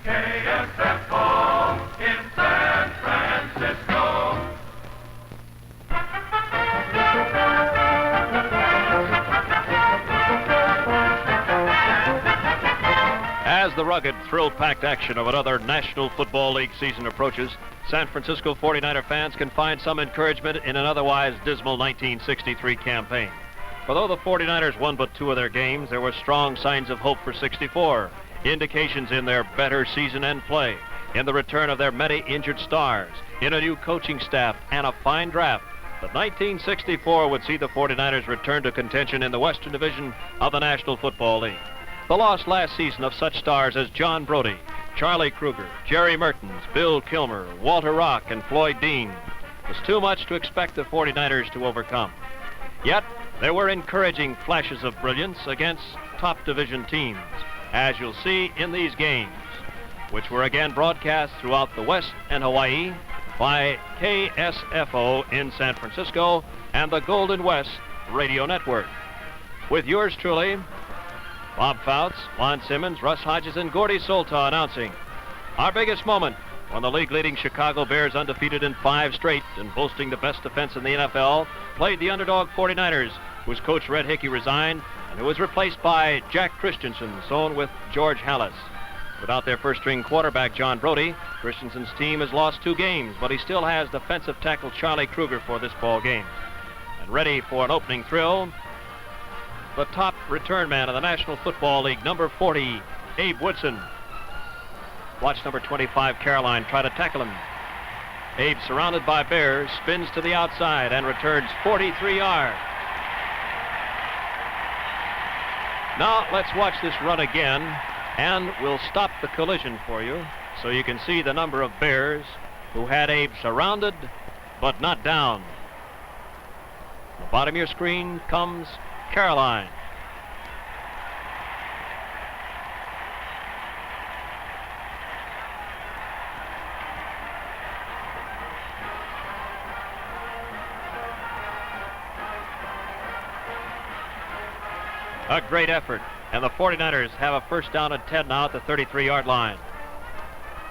KSF home in San Francisco. As the rugged, thrill-packed action of another National Football League season approaches, San Francisco 49er fans can find some encouragement in an otherwise dismal 1963 campaign. For though the 49ers won but 2 of their games, there were strong signs of hope for 64, indications in their better season and play, in the return of their many injured stars, in a new coaching staff, and a fine draft. But 1964 would see the 49ers return to contention in the Western Division of the National Football League. The loss last season of such stars as John Brody, Charlie Kruger, Jerry Mertens, Bill Kilmer, Walter Rock, and Floyd Dean was too much to expect the 49ers to overcome. Yet, there were encouraging flashes of brilliance against top division teams, as you'll see in these games, which were again broadcast throughout the West and Hawaii by KSFO in San Francisco and the Golden West Radio Network. With yours truly, Bob Fouts, Lon Simmons, Russ Hodges, and Gordy Solta announcing our biggest moment when the league-leading Chicago Bears, undefeated in 5 straight and boasting the best defense in the NFL, played the underdog 49ers, whose coach Red Hickey resigned and who was replaced by Jack Christensen, sewn with George Halas. Without their first-string quarterback, John Brody, Christensen's team has lost 2 games, but he still has defensive tackle Charlie Kruger for this ball game. And ready for an opening thrill, the top return man of the National Football League, number 40, Abe Woodson. Watch number 25, Caroline, try to tackle him. Abe, surrounded by Bears, spins to the outside and returns 43 yards. Now let's watch this run again, and we'll stop the collision for you so you can see the number of Bears who had Abe surrounded but not down. On the bottom of your screen comes Caroline. A great effort, and the 49ers have a first down and 10 now at the 33-yard line.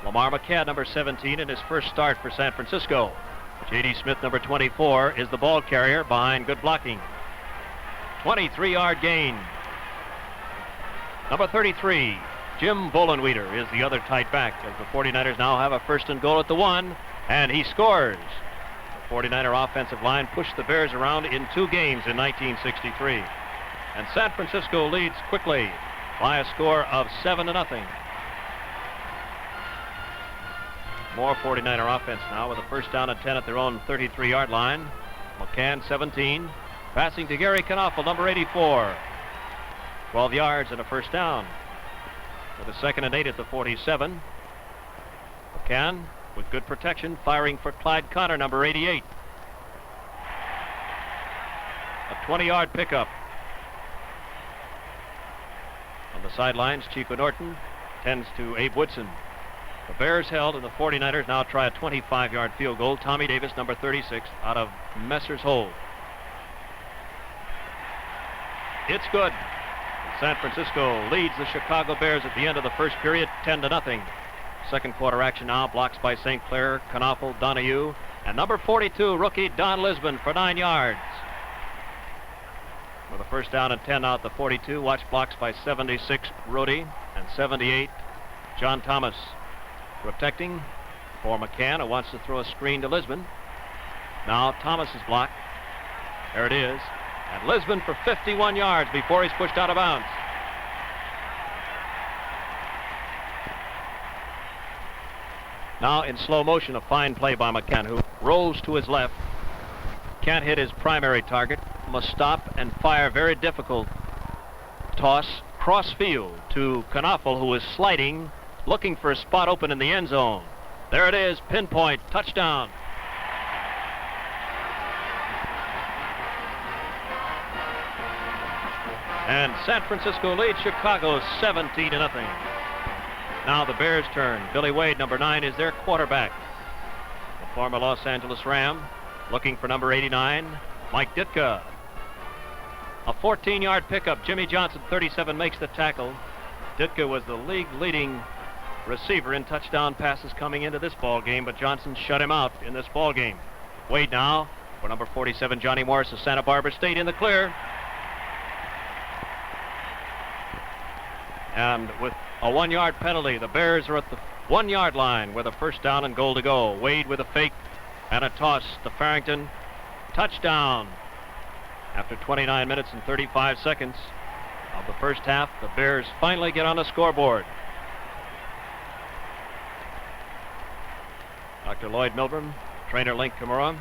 Lamar McCann, number 17, in his first start for San Francisco. J.D. Smith, number 24, is the ball carrier behind good blocking. 23-yard gain. Number 33, Jim Bolenweider, is the other tight back, as the 49ers now have a first and goal at the 1, and he scores. The 49er offensive line pushed the Bears around in 2 games in 1963. And San Francisco leads quickly by a score of 7-0. More 49er offense now with a first down and 10 at their own 33-yard line. McCann, 17. Passing to Gary Knaufel, number 84. 12 yards and a first down. With a second and 8 at the 47. McCann, with good protection, firing for Clyde Connor, number 88. A 20-yard pickup. On the sidelines, Chico Norton tends to Abe Woodson. The Bears held, and the 49ers now try a 25-yard field goal. Tommy Davis, number 36, out of Messer's hold. It's good. San Francisco leads the Chicago Bears at the end of the first period, 10-0. Second quarter action now. Blocks by St. Clair, Knaufel, Donahue, and number 42, rookie Don Lisbon for 9 yards. With a first down and 10 now at the 42. Watch blocks by 76, Rhodey, and 78, John Thomas. Protecting for McCann, who wants to throw a screen to Lisbon. Now Thomas is blocked. There it is. And Lisbon for 51 yards before he's pushed out of bounds. Now in slow motion, a fine play by McCann, who rolls to his left. Can't hit his primary target. Must stop and fire. Very difficult toss cross field to Knaufel, who is sliding, looking for a spot open in the end zone. There it is, pinpoint, touchdown. And San Francisco leads Chicago 17-0. Now the Bears' turn. Billy Wade, number 9, is their quarterback. The former Los Angeles Ram, looking for number 89, Mike Ditka. A 14-yard pickup. Jimmy Johnson, 37, makes the tackle. Ditka was the league-leading receiver in touchdown passes coming into this ball game, but Johnson shut him out in this ball game. Wade now for number 47, Johnny Morris of Santa Barbara State, in the clear. And with a 1-yard penalty, the Bears are at the 1-yard line with a first down and goal to go. Wade with a fake and a toss to Farrington. Touchdown. After 29 minutes and 35 seconds of the first half, the Bears finally get on the scoreboard. Dr. Lloyd Milburn, trainer Link Kimura,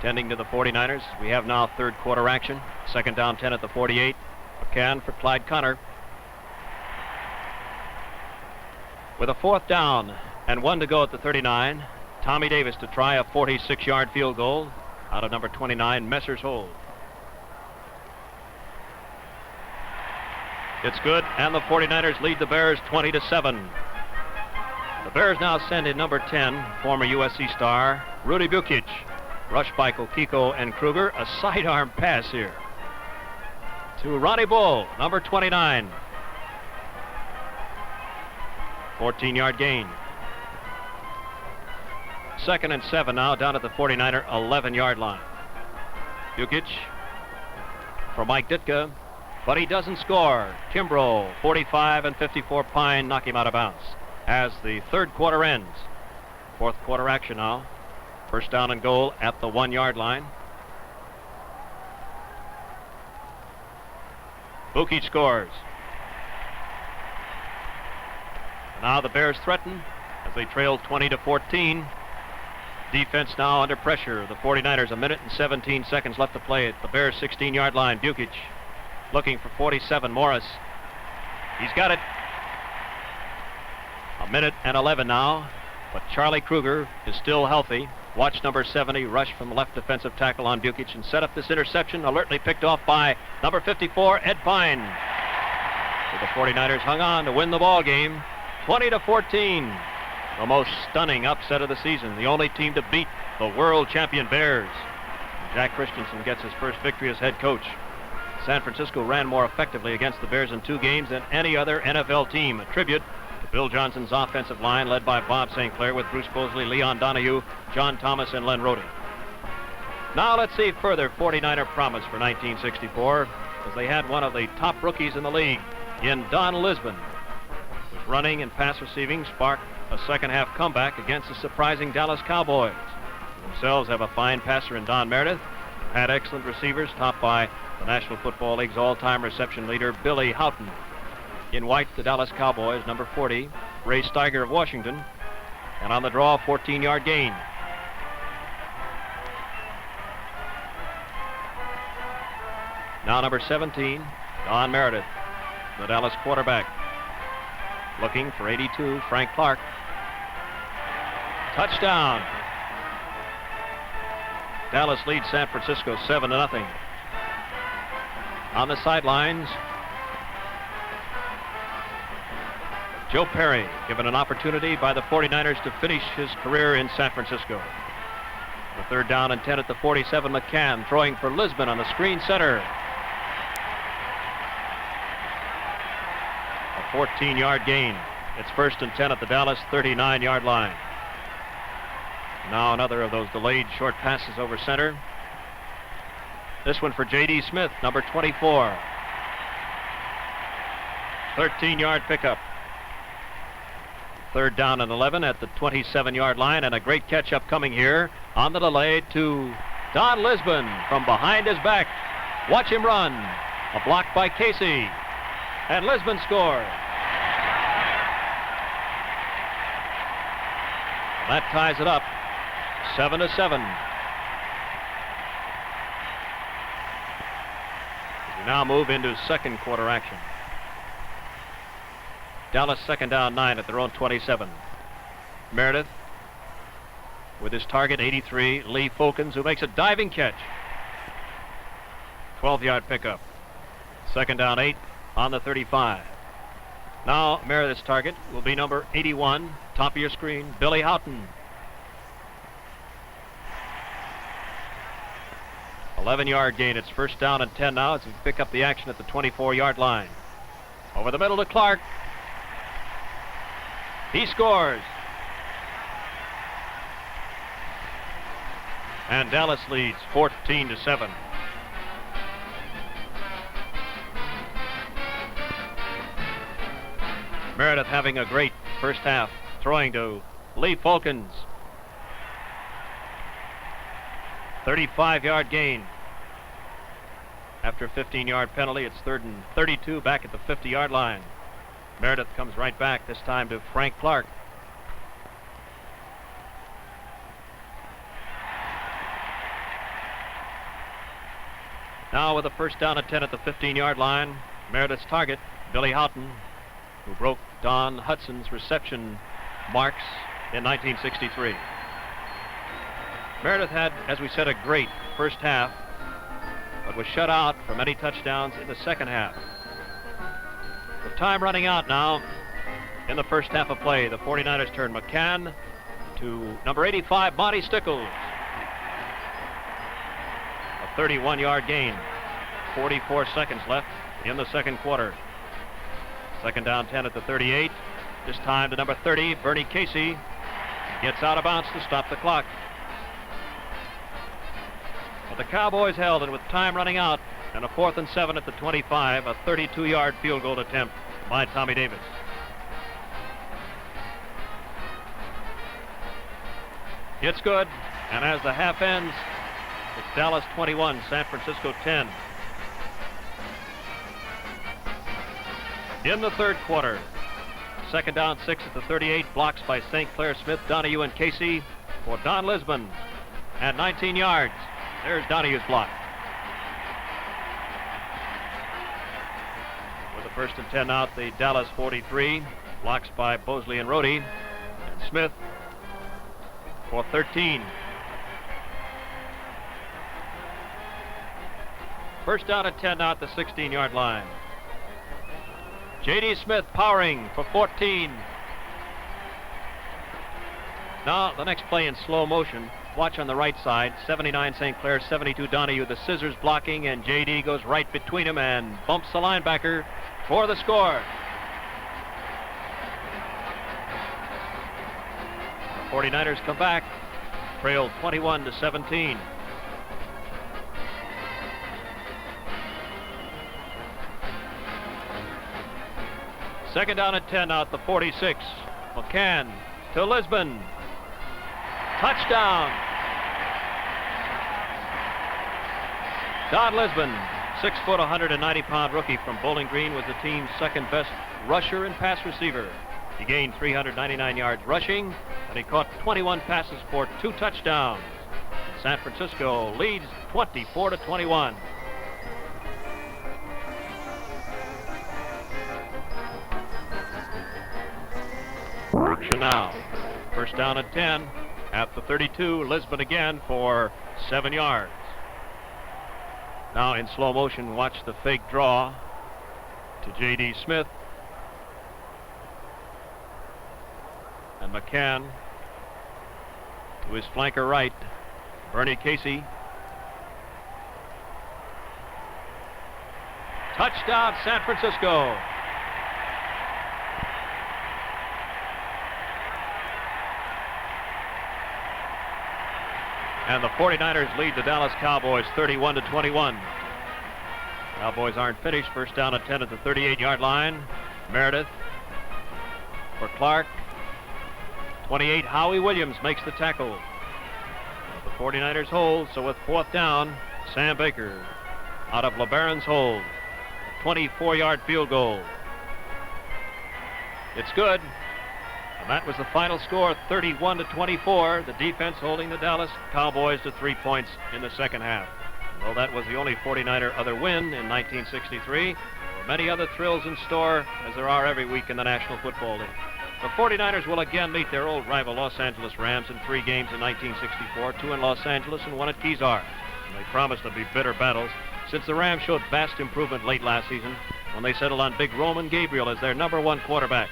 tending to the 49ers. We have now third quarter action. Second down 10 at the 48. McCann for Clyde Connor. With a fourth down and 1 to go at the 39, Tommy Davis to try a 46-yard field goal out of number 29, Messer's Hold. It's good, and the 49ers lead the Bears 20-7. The Bears now send in number 10, former USC star, Rudy Bukic. Rushed by Kokiko and Kruger. A sidearm pass here to Ronnie Bull, number 29. 14-yard gain. Second and 7 now, down at the 49er 11-yard line. Bukic for Mike Ditka, but he doesn't score. Kimbrough, 45 and 54 Pine knock him out of bounds as the third quarter ends. Fourth quarter action now. First down and goal at the 1-yard line. Bukic scores. Now the Bears threaten as they trail 20-14. Defense now under pressure. The 49ers, 1 minute and 17 seconds left to play at the Bears 16-yard line. Bukic looking for 47, Morris. He's got it. 1 minute and 11 now, but Charlie Kruger is still healthy. Watch number 70 rush from the left defensive tackle on Bukic and set up this interception, alertly picked off by number 54, Ed Pine. So the 49ers hung on to win the ball game, 20-14. The most stunning upset of the season. The only team to beat the world champion Bears. Jack Christensen gets his first victory as head coach. San Francisco ran more effectively against the Bears in 2 games than any other NFL team. A tribute to Bill Johnson's offensive line led by Bob St. Clair with Bruce Bosley, Leon Donahue, John Thomas, and Len Rhodey. Now let's see further 49er promise for 1964, as they had one of the top rookies in the league in Don Lisbon. His running and pass receiving sparked a second half comeback against the surprising Dallas Cowboys. They themselves have a fine passer in Don Meredith, had excellent receivers topped by the National Football League's all-time reception leader Billy Houghton. In white, the Dallas Cowboys, number 40, Ray Steiger of Washington, and on the draw, 14-yard gain. Now number 17, Don Meredith, the Dallas quarterback. Looking for 82, Frank Clark. Touchdown. Dallas leads San Francisco 7-0. On the sidelines, Joe Perry, given an opportunity by the 49ers to finish his career in San Francisco. The third down and 10 at the 47, McCann throwing for Lisbon on the screen center. A 14-yard gain. It's first and 10 at the Dallas 39-yard line. Now another of those delayed short passes over center. This one for J.D. Smith, number 24. 13-yard pickup. Third down and 11 at the 27-yard line, and a great catch up coming here on the delay to Don Lisbon from behind his back. Watch him run. A block by Casey, and Lisbon scores. That ties it up, 7-7. We now move into second quarter action. Dallas second down 9 at their own 27. Meredith with his target 83, Lee Folkens, who makes a diving catch. 12-yard pickup. Second down 8 on the 35. Now Meredith's target will be number 81, top of your screen, Billy Houghton. 11-yard gain. It's first down and 10 now as we pick up the action at the 24-yard line. Over the middle to Clark. He scores. And Dallas leads 14-7. Meredith having a great first half, throwing to Lee Falkins. 35-yard gain. After a 15-yard penalty, it's 3rd and 32 back at the 50-yard line. Meredith comes right back, this time to Frank Clark. Now with a first down at 10 at the 15-yard line, Meredith's target, Billy Houghton, who broke Don Hudson's reception marks in 1963. Meredith had, as we said, a great first half, but was shut out from any touchdowns in the second half. With time running out now in the first half of play, the 49ers turn McCann to number 85, Monty Stickles. A 31-yard gain. 44 seconds left in the second quarter. Second down 10 at the 38. This time to number 30, Bernie Casey. Gets out of bounds to stop the clock. But the Cowboys held, and with time running out, and a 4th and 7 at the 25, a 32-yard field goal attempt by Tommy Davis. It's good, and as the half ends, it's Dallas 21, San Francisco 10. In the third quarter, second down 6 at the 38, blocks by St. Clair, Smith, Donahue, and Casey for Don Lisbon at 19 yards. There's Donahue's block. With the 1st and 10 out, the Dallas 43, blocks by Bosley and Rohde, and Smith for 13. First down at 10 out, the 16-yard line. J.D. Smith powering for 14. Now the next play in slow motion. Watch on the right side. 79 St. Clair, 72 Donahue. The scissors blocking, and J.D. goes right between them and bumps the linebacker for the score. The 49ers come back, trail 21-17. Second down at 10 out, the 46. McCann to Lisbon. Touchdown. Don Lisbon, 6 foot, 190-pound rookie from Bowling Green, was the team's second best rusher and pass receiver. He gained 399 yards rushing, and he caught 21 passes for 2 touchdowns. San Francisco leads 24-21. Action now. First down at 10 at the 32. Lisbon again for 7 yards. Now in slow motion, watch the fake draw to J.D. Smith. And McCann to his flanker right, Bernie Casey. Touchdown, San Francisco. And the 49ers lead the Dallas Cowboys 31-21. Cowboys aren't finished. First down at 10 at the 38-yard line. Meredith for Clark. 28, Howie Williams makes the tackle. The 49ers hold, so with 4th down, Sam Baker out of LeBaron's hold. 24-yard field goal. It's good. And that was the final score, 31-24. The defense holding the Dallas Cowboys to 3 points in the second half. Though that was the only 49er other win in 1963, there were many other thrills in store, as there are every week in the National Football League. The 49ers will again meet their old rival Los Angeles Rams in 3 games in 1964, 2 in Los Angeles and 1 at Kezar. And they promise to be bitter battles, since the Rams showed vast improvement late last season when they settled on Big Roman Gabriel as their #1 quarterback.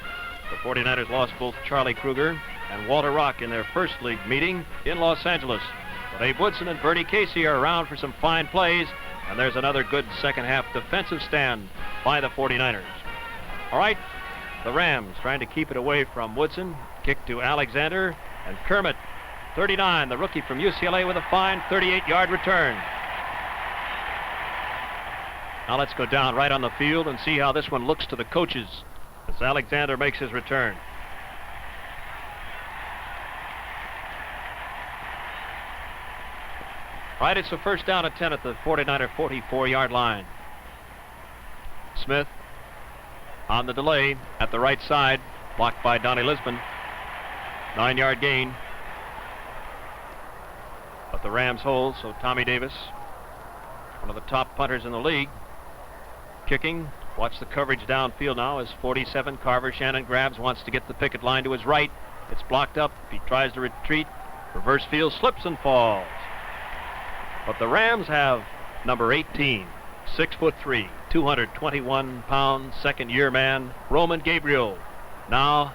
The 49ers lost both Charlie Kruger and Walter Rock in their first league meeting in Los Angeles. But Abe Woodson and Bernie Casey are around for some fine plays, and there's another good second half defensive stand by the 49ers. All right, the Rams trying to keep it away from Woodson. Kick to Alexander, and Kermit, 39, the rookie from UCLA, with a fine 38-yard return. Now let's go down right on the field and see how this one looks to the coaches as Alexander makes his return. Right, it's a first down and 10 at the 49er 44-yard line. Smith on the delay at the right side, blocked by Donnie Lisbon. 9-yard gain. But the Rams hold, so Tommy Davis, one of the top punters in the league, kicking. Watch the coverage downfield now as 47, Carver Shannon grabs, wants to get the picket line to his right. It's blocked up. He tries to retreat. Reverse field, slips and falls. But the Rams have number 18, 6'3", 221 pound, second-year man, Roman Gabriel. Now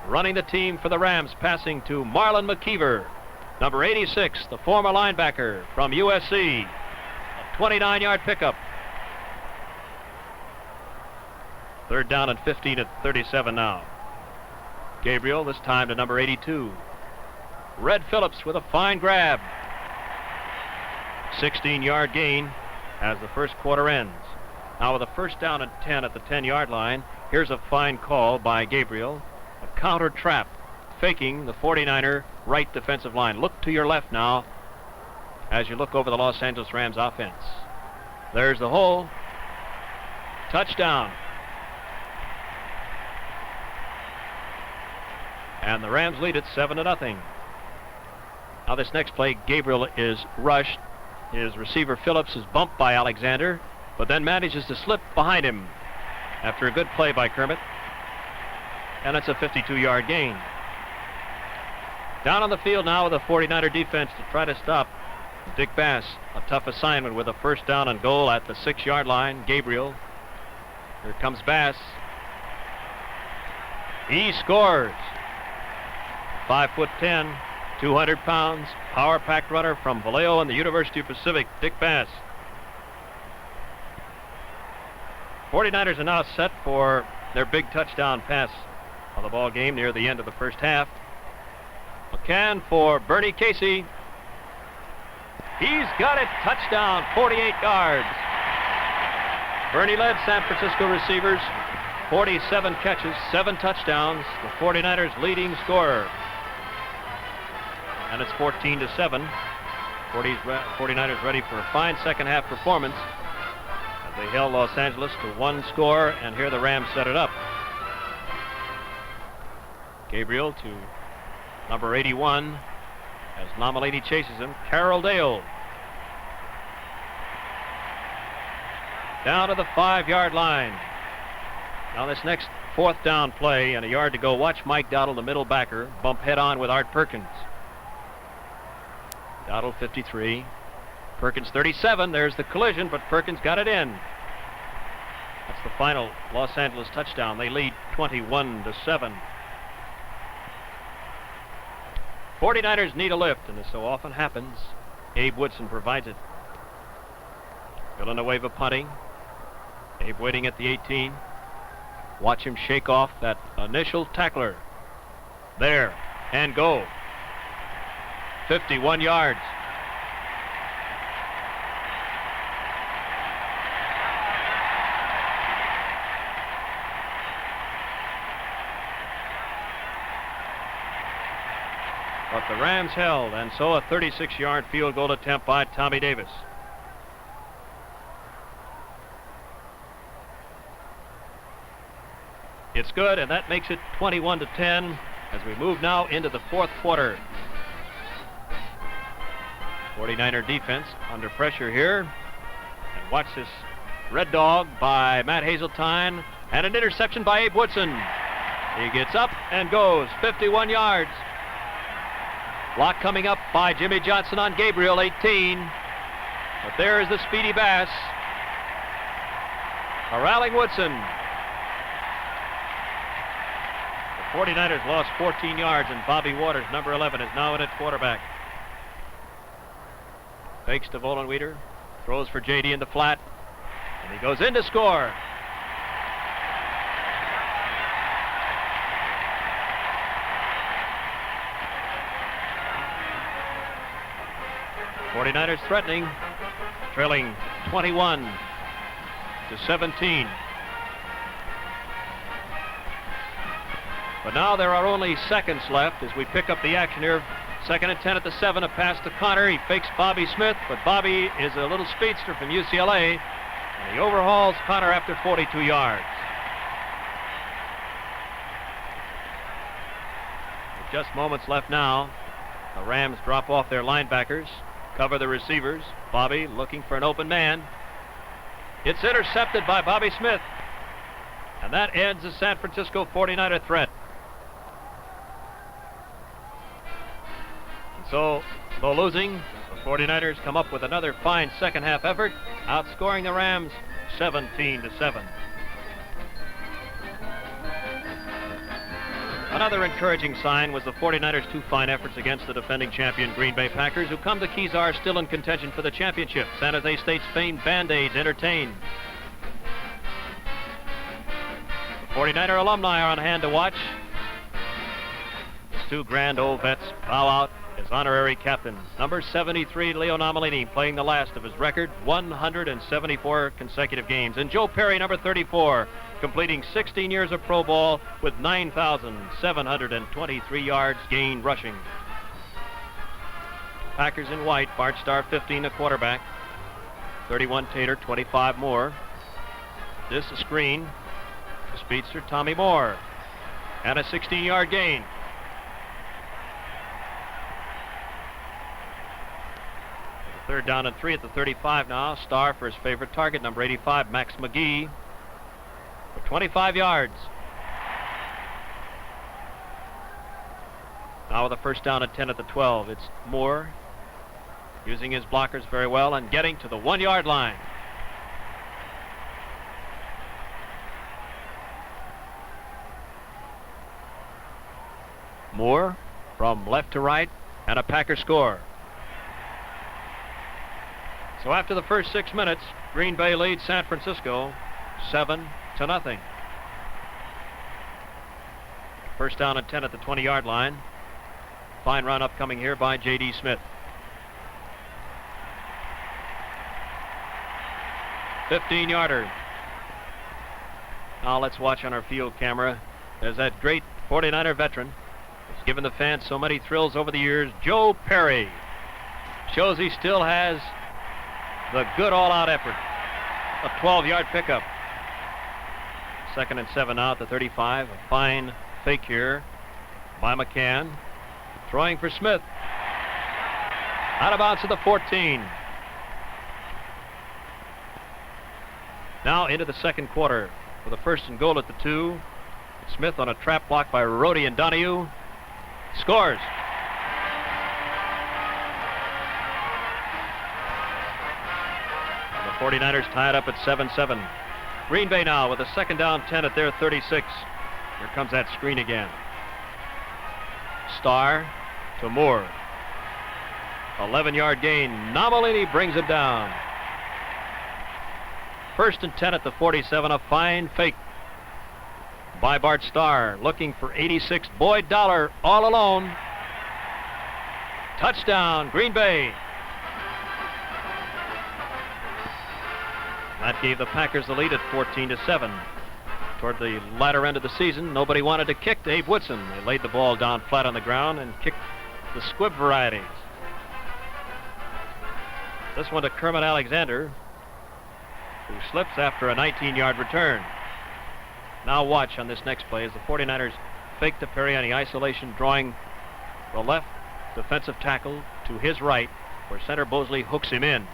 running the team for the Rams, passing to Marlon McKeever, number 86, the former linebacker from USC. A 29-yard pickup. Third down and 15 at 37 now. Gabriel this time to number 82. Red Phillips with a fine grab. 16-yard gain as the first quarter ends. Now with a first down and 10 at the 10-yard line, here's a fine call by Gabriel. A counter trap, faking the 49er right defensive line. Look to your left now as you look over the Los Angeles Rams offense. There's the hole. Touchdown. And the Rams lead it 7-0. Now this next play, Gabriel is rushed. His receiver Phillips is bumped by Alexander, but then manages to slip behind him after a good play by Kermit. And it's a 52-yard gain. Down on the field now with a 49er defense to try to stop Dick Bass. A tough assignment with a first down and goal at the 6-yard line. Gabriel. Here comes Bass. He scores. 5'10", 200 pounds, power-packed runner from Vallejo and the University of Pacific, Dick Bass. 49ers are now set for their big touchdown pass of the ball game near the end of the first half. McCann for Bernie Casey. He's got it. Touchdown, 48 yards. Bernie led San Francisco receivers, 47 catches, 7 touchdowns. The 49ers leading scorer. And it's 14-7. 49ers ready for a fine second half performance as they held Los Angeles to 1 score, and here the Rams set it up. Gabriel to number 81 as Nomalady chases him. Carroll Dale down to the 5-yard line. Now this next fourth down play and a yard to go. Watch Mike Dowdle, the middle backer, bump head on with Art Perkins. Dowdle 53, Perkins 37. There's the collision, but Perkins got it in. That's the final Los Angeles touchdown. They lead 21-7. 49ers need a lift, and as so often happens, Abe Woodson provides it. Villanueva punting. Abe waiting at the 18. Watch him shake off that initial tackler. There, and go. 51 yards. But the Rams held, and so a 36-yard field goal attempt by Tommy Davis. It's good, and that makes it 21-10 as we move now into the fourth quarter. 49er defense under pressure here. And watch this red dog by Matt Hazeltine, and an interception by Abe Woodson. He gets up and goes 51 yards. Block coming up by Jimmy Johnson on Gabriel, 18. But there is the speedy Bass corralling Woodson. The 49ers lost 14 yards, and Bobby Waters, number 11, is now in at quarterback. Fakes to Vollenweeder, throws for J.D. in the flat, and he goes in to score. 49ers threatening, trailing 21-17. But now there are only seconds left as we pick up the action here. 2nd and 10 at the 7, a pass to Connor. He fakes Bobby Smith, but Bobby is a little speedster from UCLA, and he overhauls Connor after 42 yards. With just moments left now, the Rams drop off their linebackers, cover the receivers. Bobby looking for an open man. It's intercepted by Bobby Smith, and that ends the San Francisco 49er threat. So, though losing, the 49ers come up with another fine second half effort, outscoring the Rams 17-7. Another encouraging sign was the 49ers' two fine efforts against the defending champion Green Bay Packers, who come to Kezar still in contention for the championship. San Jose State's famed Band-Aids entertain. The 49er alumni are on hand to watch. These two grand old vets bow out as honorary captains. Number 73, Leo Nomellini, playing the last of his record 174 consecutive games. And Joe Perry, number 34, completing 16 years of pro ball with 9,723 yards gained rushing. Packers in white, Bart Starr 15, the quarterback. 31 Tater, 25 Moore. This a screen. The speedster Tommy Moore. And a 16-yard gain. Third down and 3 at the 35 now. Starr for his favorite target, number 85, Max McGee, for 25 yards. Now with a first down and 10 at the 12. It's Moore using his blockers very well and getting to the 1-yard line. Moore from left to right, and a Packer score. So after the first 6 minutes, Green Bay leads San Francisco 7-0. First down and 10 at the 20-yard line. Fine run upcoming here by J.D. Smith. 15-yarder. Now let's watch on our field camera. There's that great 49er veteran who's given the fans so many thrills over the years, Joe Perry. Shows he still has the good all-out effort. A 12-yard pickup. 2nd and 7 now at the 35. A fine fake here by McCann. Throwing for Smith. Out of bounds to the 14. Now into the second quarter for the 1st and goal at the 2. Smith on a trap block by Rhodey and Donahue. Scores. The 49ers tied up at 7-7. Green Bay now with a 2nd down 10 at their 36. Here comes that screen again. Starr to Moore. 11-yard gain. Nomellini brings it down. 1st and 10 at the 47. A fine fake by Bart Starr, looking for 86. Boyd Dollar all alone. Touchdown, Green Bay. That gave the Packers the lead at 14-7. Toward the latter end of the season, nobody wanted to kick to Abe Woodson. They laid the ball down flat on the ground and kicked the squib varieties. This one to Kermit Alexander, who slips after a 19-yard return. Now watch on this next play as the 49ers fake to Perry on the isolation, drawing the left defensive tackle to his right, where center Bosley hooks him in.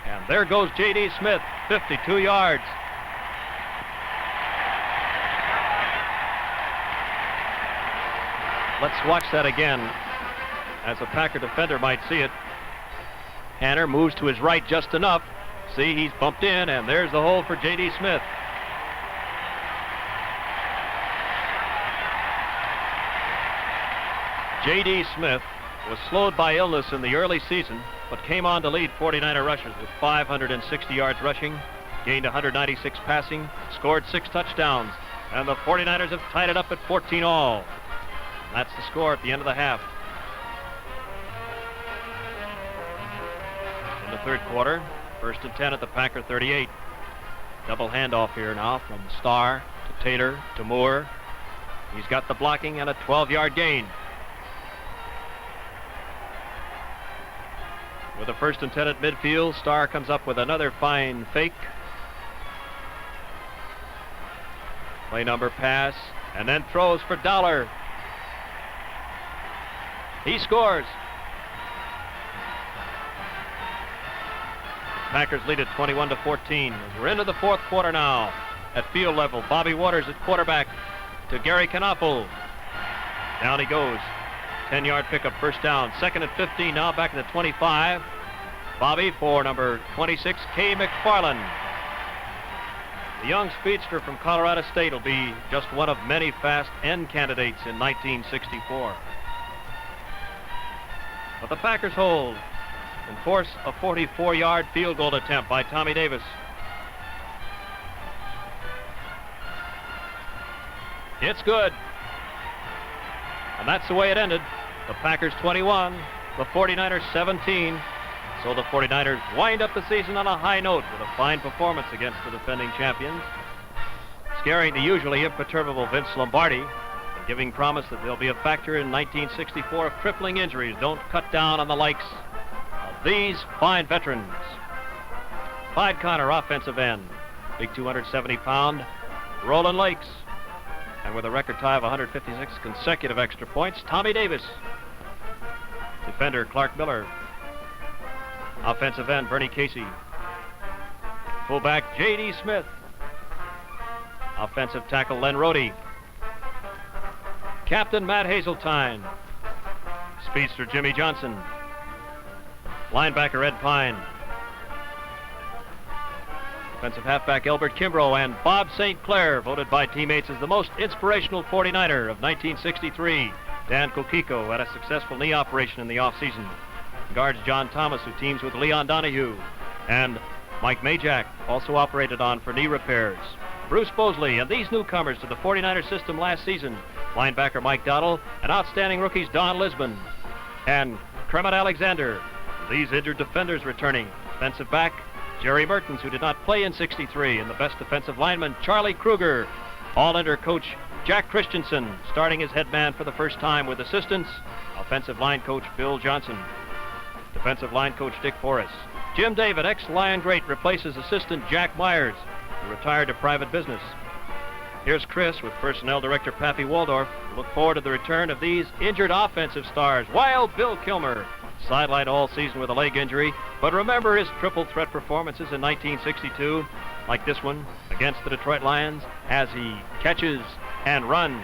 And there goes J.D. Smith, 52 yards. Let's watch that again, as a Packer defender might see it. Hanner moves to his right just enough. See, he's bumped in, and there's the hole for J.D. Smith. J.D. Smith was slowed by illness in the early season, but came on to lead 49er rushers with 560 yards rushing, gained 196 passing, scored 6 touchdowns, and the 49ers have tied it up at 14 all. That's the score at the end of the half. third quarter. 1st and 10 at the Packer 38. Double handoff here now from Starr to Taylor to Moore. He's got the blocking and a 12-yard gain. With a 1st and 10 at midfield, Starr comes up with another fine fake. Play number pass, and then throws for Dollar. He scores. Packers lead at 21-14. We're into the fourth quarter now. At field level, Bobby Waters at quarterback to Gary Knappel. Down he goes. 10-yard pickup, first down. 2nd and 15 now, back at the 25. Bobby for number 26, Kay McFarland. The young speedster from Colorado State will be just one of many fast end candidates in 1964. But the Packers hold and force a 44-yard field goal attempt by Tommy Davis. It's good. And that's the way it ended. The Packers 21, the 49ers 17. So the 49ers wind up the season on a high note with a fine performance against the defending champions, scaring the usually imperturbable Vince Lombardi and giving promise that they'll be a factor in 1964 if crippling injuries don't cut down on the likes of these fine veterans. Clyde Connor, offensive end. Big 270-pound Roland Lakes. And with a record tie of 156 consecutive extra points, Tommy Davis. Defender Clark Miller. Offensive end, Bernie Casey. Fullback, J.D. Smith. Offensive tackle, Len Rohde. Captain, Matt Hazeltine. Speedster, Jimmy Johnson. Linebacker, Ed Pine. Offensive halfback, Elbert Kimbrough. And Bob St. Clair, voted by teammates as the most inspirational 49er of 1963. Dan Kokiko had a successful knee operation in the offseason. Guards John Thomas, who teams with Leon Donahue, and Mike Majak, also operated on for knee repairs. Bruce Bosley, and these newcomers to the 49er system last season, linebacker Mike Dowdle, and outstanding rookies Don Lisbon and Kermit Alexander. These injured defenders returning. Defensive back Jerry Mertens, who did not play in '63, and the best defensive lineman Charlie Kruger, all under coach Jack Christensen, starting as head man for the first time with assistance, offensive line coach Bill Johnson. Defensive line coach Dick Forrest. Jim David, ex-Lion great, replaces assistant Jack Myers, who retired to private business. Here's Chris with personnel director Pappy Waldorf. Look forward to the return of these injured offensive stars. Wild Bill Kilmer, sidelined all season with a leg injury, but remember his triple threat performances in 1962, like this one against the Detroit Lions, as he catches and runs.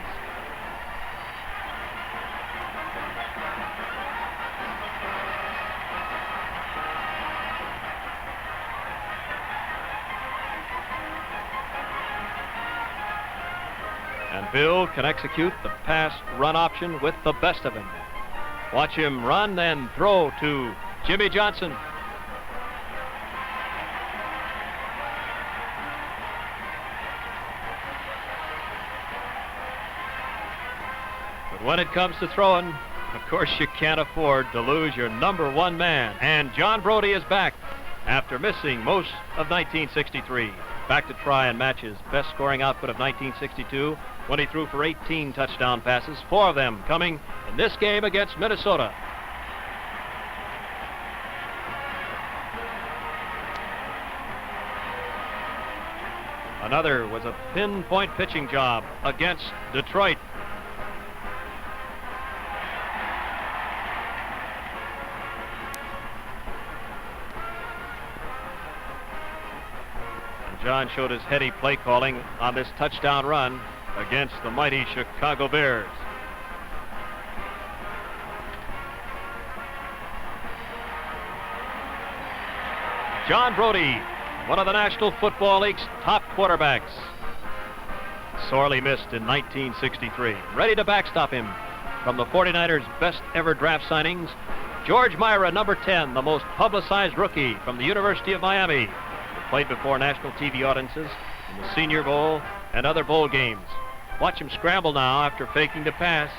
And Bill can execute the pass-run option with the best of him. Watch him run, then throw to Jimmy Johnson. But when it comes to throwing, of course you can't afford to lose your number one man. And John Brody is back after missing most of 1963. Back to try and match his best scoring output of 1962 when he threw for 18 touchdown passes, 4 of them coming in this game against Minnesota. Another was a pinpoint pitching job against Detroit. John showed his heady play calling on this touchdown run against the mighty Chicago Bears. John Brody, one of the National Football League's top quarterbacks, sorely missed in 1963. Ready to backstop him from the 49ers' best ever draft signings, George Myra, number 10, the most publicized rookie from the University of Miami. Played before national TV audiences in the Senior Bowl and other bowl games. Watch him scramble now after faking the pass.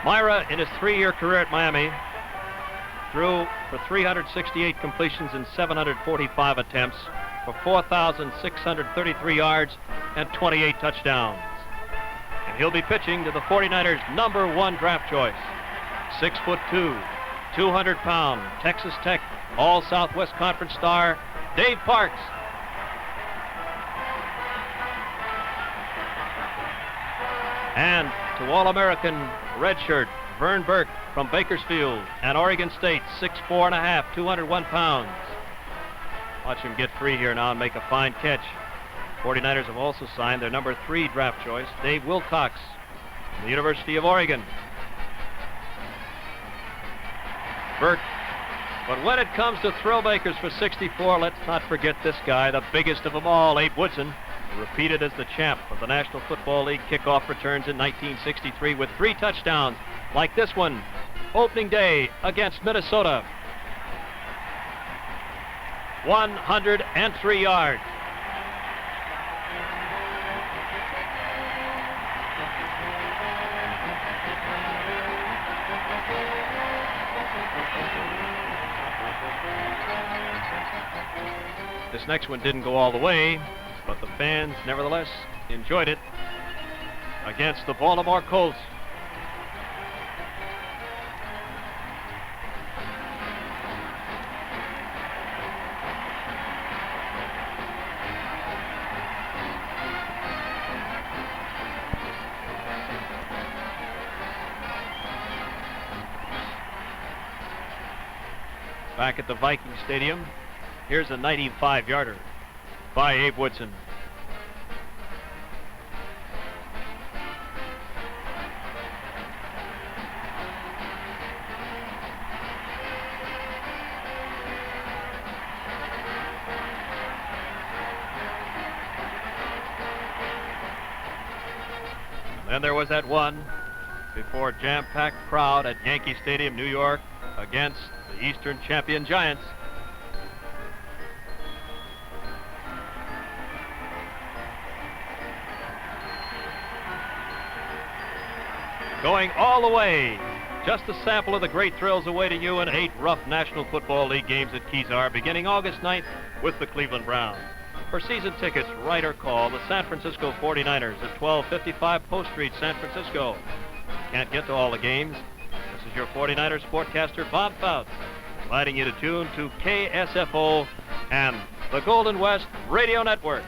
Myra, in his 3-year career at Miami, threw for 368 completions and 745 attempts for 4,633 yards and 28 touchdowns. And he'll be pitching to the 49ers' #1 draft choice, 6'2", 200-pound Texas Tech All-Southwest Conference star, Dave Parks. And to All-American redshirt Vern Burke from Bakersfield and Oregon State, 6'4½", 201 pounds. Watch him get free here now and make a fine catch. 49ers have also signed their #3 draft choice, Dave Wilcox, from the University of Oregon. Burke. But when it comes to thrill makers for 64, let's not forget this guy, the biggest of them all, Abe Woodson, who repeated as the champ of the National Football League kickoff returns in 1963 with 3 touchdowns, like this one, opening day against Minnesota. 103 yards. This next one didn't go all the way, but the fans nevertheless enjoyed it against the Baltimore Colts. Back at the Viking Stadium, here's a 95-yarder by Abe Woodson. And then there was that one before a jam-packed crowd at Yankee Stadium, New York, against the Eastern champion Giants. Going all the way. Just a sample of the great thrills awaiting you in 8 rough National Football League games at Kezar beginning August 9th with the Cleveland Browns. For season tickets, write or call the San Francisco 49ers at 1255 Post Street, San Francisco. Can't get to all the games? This is your 49ers sportcaster, Bob Fouts, inviting you to tune to KSFO and the Golden West Radio Network.